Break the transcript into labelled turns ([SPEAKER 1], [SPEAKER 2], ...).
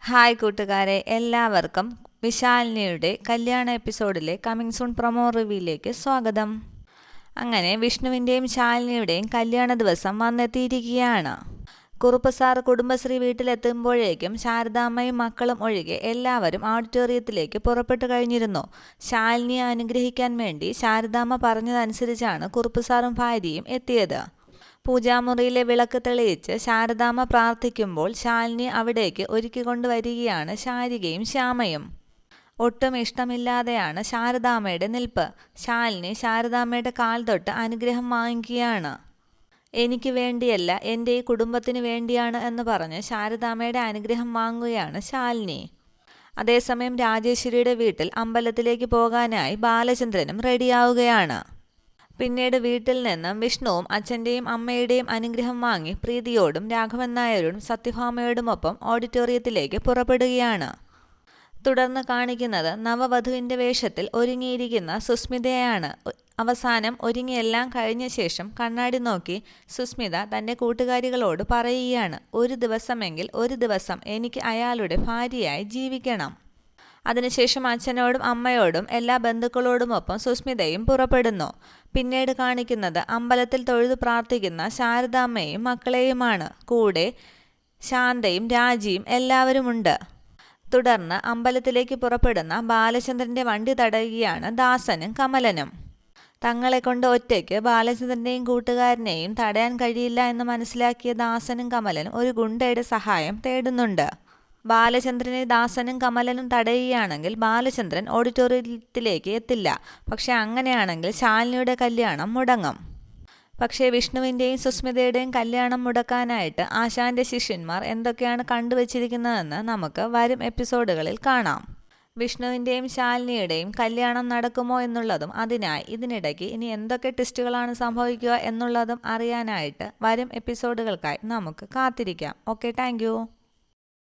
[SPEAKER 1] Hi കൂട്ടുകാരെ, എല്ലാവർക്കും വിശാലിനിയുടെ കല്യാണ എപ്പിസോഡിലെ കമ്മിങ് സൂൺ പ്രൊമോ റിവ്യൂയിലേക്ക് സ്വാഗതം. അങ്ങനെ വിഷ്ണുവിൻ്റെയും ശാലിനിയുടെയും കല്യാണ ദിവസം വന്നെത്തിയിരിക്കുകയാണ്. കുറുപ്പ് സാർ കുടുംബശ്രീ വീട്ടിലെത്തുമ്പോഴേക്കും ശാരദാമ്മയും മക്കളും ഒഴികെ എല്ലാവരും ഓഡിറ്റോറിയത്തിലേക്ക് പുറപ്പെട്ടു കഴിഞ്ഞിരുന്നു. ശാലിനിയെ അനുഗ്രഹിക്കാൻ വേണ്ടി ശാരദാമ്മ പറഞ്ഞതനുസരിച്ചാണ് കുറുപ്പ് സാറും ഭാര്യയും എത്തിയത്. പൂജാമുറിയിലെ വിളക്ക് തെളിയിച്ച് ശാരദാമ്മ പ്രാർത്ഥിക്കുമ്പോൾ ശാലിനി അവിടേക്ക് ഒരുക്കിക്കൊണ്ടുവരികയാണ് ശാരികയും ശ്യാമയും. ഒട്ടും ഇഷ്ടമില്ലാതെയാണ് ശാരദാമ്മയുടെ നിൽപ്പ്. ശാലിനി ശാരദാമ്മയുടെ കാൽ തൊട്ട് അനുഗ്രഹം വാങ്ങിക്കുകയാണ്. എനിക്ക് വേണ്ടിയല്ല, എൻ്റെ ഈ കുടുംബത്തിന് വേണ്ടിയാണ് എന്ന് പറഞ്ഞ് ശാരദാമ്മയുടെ അനുഗ്രഹം വാങ്ങുകയാണ് ശാലിനി. അതേസമയം രാജേശ്വരിയുടെ വീട്ടിൽ അമ്പലത്തിലേക്ക് പോകാനായി ബാലചന്ദ്രനും റെഡിയാവുകയാണ്. പിന്നീട് വീട്ടിൽ നിന്നും വിഷ്ണുവും അച്ഛൻ്റെയും അമ്മയുടെയും അനുഗ്രഹം വാങ്ങി പ്രീതിയോടും രാഘവൻ നായരോടും സത്യഭാമയോടുമൊപ്പം ഓഡിറ്റോറിയത്തിലേക്ക് പുറപ്പെടുകയാണ്. തുടർന്ന് കാണിക്കുന്നത് നവവധുവിൻ്റെ വേഷത്തിൽ ഒരുങ്ങിയിരിക്കുന്ന സുസ്മിതയാണ്. അവസാനം ഒരുങ്ങിയെല്ലാം കഴിഞ്ഞ ശേഷം കണ്ണാടി നോക്കി സുസ്മിത തൻ്റെ കൂട്ടുകാരികളോട് പറയുകയാണ്, ഒരു ദിവസമെങ്കിൽ ഒരു ദിവസം എനിക്ക് അയാളുടെ ഭാര്യയായി ജീവിക്കണം. അതിനുശേഷം അച്ഛനോടും അമ്മയോടും എല്ലാ ബന്ധുക്കളോടുമൊപ്പം സുസ്മിതയും പുറപ്പെടുന്നു. പിന്നീട് കാണിക്കുന്നത് അമ്പലത്തിൽ തൊഴുതു പ്രാർത്ഥിക്കുന്ന ശാരദാമ്മയും മക്കളെയുമാണ്. കൂടെ ശാന്തയും രാജിയും എല്ലാവരുമുണ്ട്. തുടർന്ന് അമ്പലത്തിലേക്ക് പുറപ്പെടുന്ന ബാലചന്ദ്രൻ്റെ വണ്ടി തടയുകയാണ് ദാസനും കമലനും. തങ്ങളെ കൊണ്ട് ഒറ്റയ്ക്ക് ബാലചന്ദ്രൻ്റെയും കൂട്ടുകാരനെയും തടയാൻ കഴിയില്ല എന്ന് മനസ്സിലാക്കിയ ദാസനും കമലനും ഒരു ഗുണ്ടയുടെ സഹായം തേടുന്നുണ്ട്. ബാലചന്ദ്രനെ ദാസനും കമലനും തടയുകയാണെങ്കിൽ ബാലചന്ദ്രൻ ഓഡിറ്റോറിയത്തിലേക്ക് എത്തില്ല. പക്ഷെ അങ്ങനെയാണെങ്കിൽ ശാലിനിയുടെ കല്യാണം മുടങ്ങും. പക്ഷേ വിഷ്ണുവിൻ്റെയും സുസ്മിതയുടെയും കല്യാണം മുടക്കാനായിട്ട് ആശാന്റെ ശിഷ്യന്മാർ എന്തൊക്കെയാണ് കണ്ടുവച്ചിരിക്കുന്നതെന്ന് നമുക്ക് വരും എപ്പിസോഡുകളിൽ കാണാം. വിഷ്ണുവിൻ്റെയും ശാലിനിയുടെയും കല്യാണം നടക്കുമോ എന്നുള്ളതും അതിനായി ഇതിനിടയ്ക്ക് ഇനി എന്തൊക്കെ ട്വിസ്റ്റുകളാണ് സംഭവിക്കുക എന്നുള്ളതും അറിയാനായിട്ട് വരും എപ്പിസോഡുകൾക്കായി നമുക്ക് കാത്തിരിക്കാം. Okay, thank